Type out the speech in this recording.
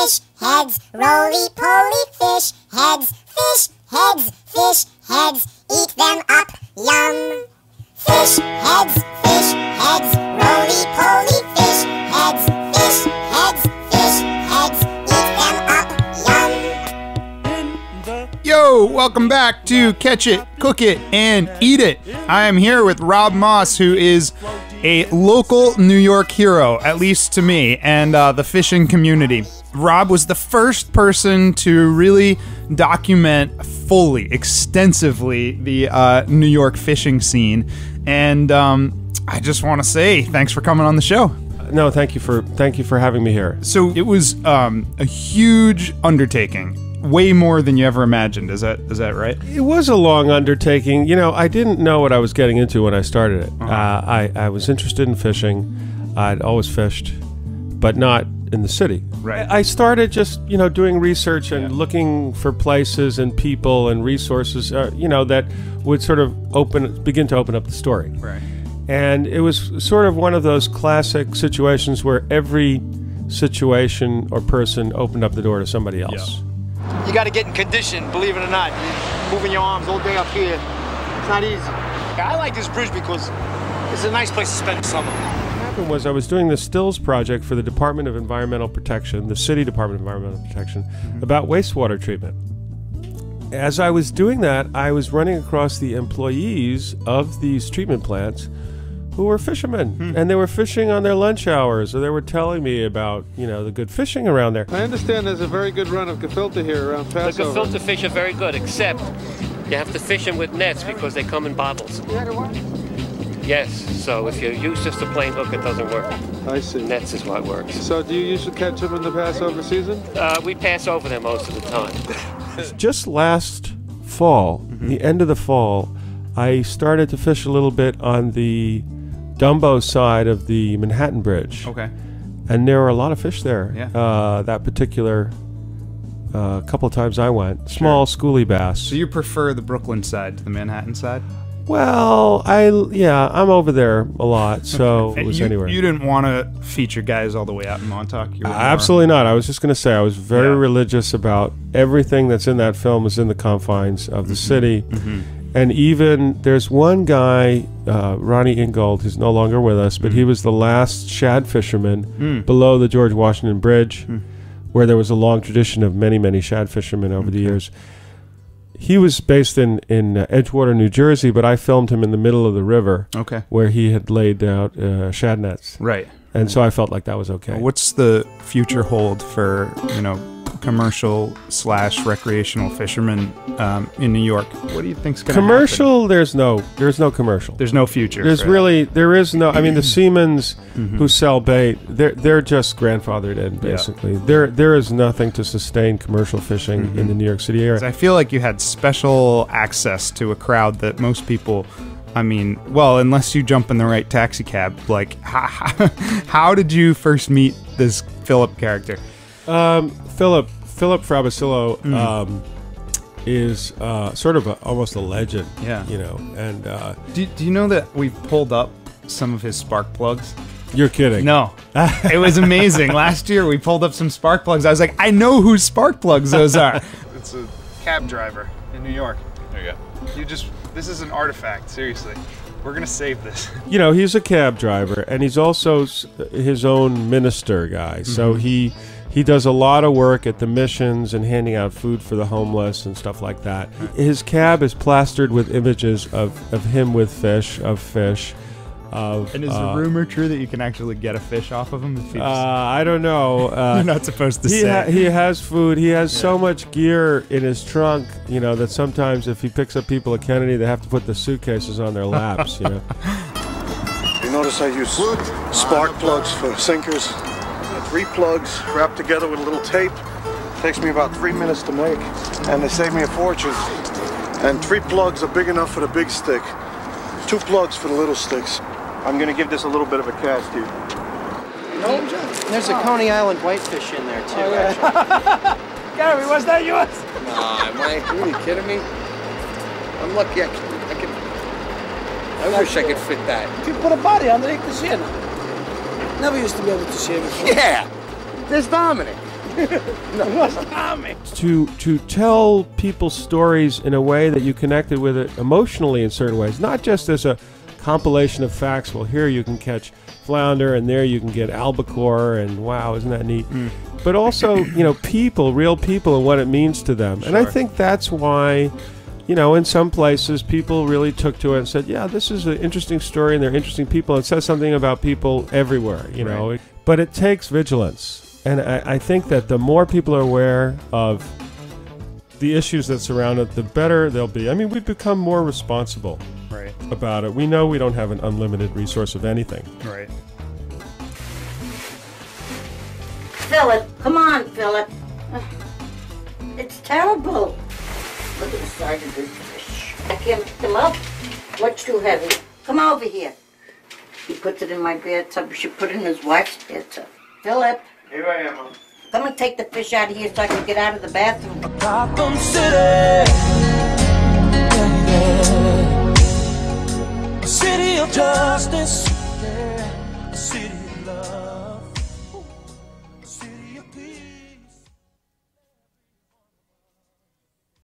fish heads, roly-poly fish heads, fish heads, fish heads, eat them up, yum. Fish heads, roly-poly fish heads, fish heads, eat them up, yum. Yo, welcome back to Catch It, Cook It, and Eat It. I am here with Rob Maass, who is a local New York hero, at least to me, and the fishing community. Rob was the first person to really document fully, extensively, the New York fishing scene, and I just want to say thanks for coming on the show. No, thank you for having me here. So it was a huge undertaking. Way more than you ever imagined. Is that right? It was a long undertaking. You know, I didn't know what I was getting into when I started it. I was interested in fishing. I'd always fished, but not in the city. Right. I started just, doing research and looking for places and people and resources, that would sort of begin to open up the story. Right. And it was sort of one of those classic situations where every situation or person opened up the door to somebody else. Yeah. You got to get in condition, believe it or not. You're moving your arms all day up here. It's not easy. I like this bridge because it's a nice place to spend summer. What happened was I was doing the stills project for the Department of Environmental Protection, the City Department of Environmental Protection, about wastewater treatment. As I was doing that, I was running across the employees of these treatment plants who were fishermen, and they were fishing on their lunch hours, or they were telling me about, the good fishing around there. I understand there's a very good run of gefilte here around Passover. The gefilte fish are very good, except you have to fish them with nets because they come in bottles. Yes, so if you use just a plain hook, it doesn't work. I see. Nets is what works. So do you usually catch them in the Passover season? We pass over them most of the time. Just last fall, the end of the fall, I started to fish a little bit on the Dumbo side of the Manhattan Bridge. Okay. And there were a lot of fish there. Yeah. That particular couple of times I went. Small, schoolie bass. So you prefer the Brooklyn side to the Manhattan side? Well, I'm over there a lot, so it was anywhere. You didn't want to feature guys all the way out in Montauk? You were absolutely not. I was just going to say I was very religious about everything that's in that film is in the confines of the city. And even there's one guy, Ronnie Ingold, who's no longer with us, but he was the last shad fisherman below the George Washington Bridge, where there was a long tradition of many, many shad fishermen over the years. He was based in Edgewater, New Jersey, but I filmed him in the middle of the river, where he had laid out shad nets. Right. And so I felt like that was okay. What's the future hold for, commercial/recreational fishermen in New York? What do you think's going to happen? Commercial? There's no commercial. There's no future. There is no. I mean, the Siemens who sell bait, they're just grandfathered in basically. Yeah. There is nothing to sustain commercial fishing in the New York City area. I feel like you had special access to a crowd that most people. I mean, well, unless you jump in the right taxi cab. Like, how did you first meet this Philip character? Philip Frabasillo is sort of almost a legend. Yeah. And do you know that we pulled up some of his spark plugs? You're kidding. No. It was amazing. Last year we pulled up some spark plugs. I was like, I know whose spark plugs those are. It's a cab driver in New York. There you go. This is an artifact, seriously. We're going to save this. He's a cab driver, and he's also his own minister guy. So he does a lot of work at the missions and handing out food for the homeless and stuff like that. His cab is plastered with images of him with fish. And is the rumor true that you can actually get a fish off of him? If I don't know. You're not supposed to say. He has food. He has so much gear in his trunk, that sometimes if he picks up people at Kennedy, they have to put the suitcases on their laps. You notice I use spark plugs for sinkers. 3 plugs wrapped together with a little tape. Takes me about 3 minutes to make, and they save me a fortune. And 3 plugs are big enough for the big stick. 2 plugs for the little sticks. I'm gonna give this a little bit of a cast here. There's a Coney Island whitefish in there too, actually. Gary, was that yours? Nah, am I really kidding me? I'm lucky I wish I could fit that. You put a body underneath the shin. Never used to be able to see it before. Yeah! There's Dominic. To tell people's stories in a way that you connected with it emotionally in certain ways, not just as a compilation of facts. Well, here you can catch flounder, and there you can get albacore, and wow, isn't that neat? But also, people, real people, and what it means to them. Sure. And I think that's why, in some places, people really took to it and said, yeah, this is an interesting story, and they're interesting people. It says something about people everywhere, Right. But it takes vigilance. And I think that the more people are aware of the issues that surround it, the better they'll be. I mean, we've become more responsible about it. We know we don't have an unlimited resource of anything. Right. Philip, come on, Philip. It's terrible. Look at the size of this fish. I can't pick them up. What's too heavy? Come over here. He puts it in my bathtub. We should put it in his wife's bathtub. Philip. Here I am, Mom. Come and take the fish out of here so I can get out of the bathroom. Gotham City. A city of justice. A city of love.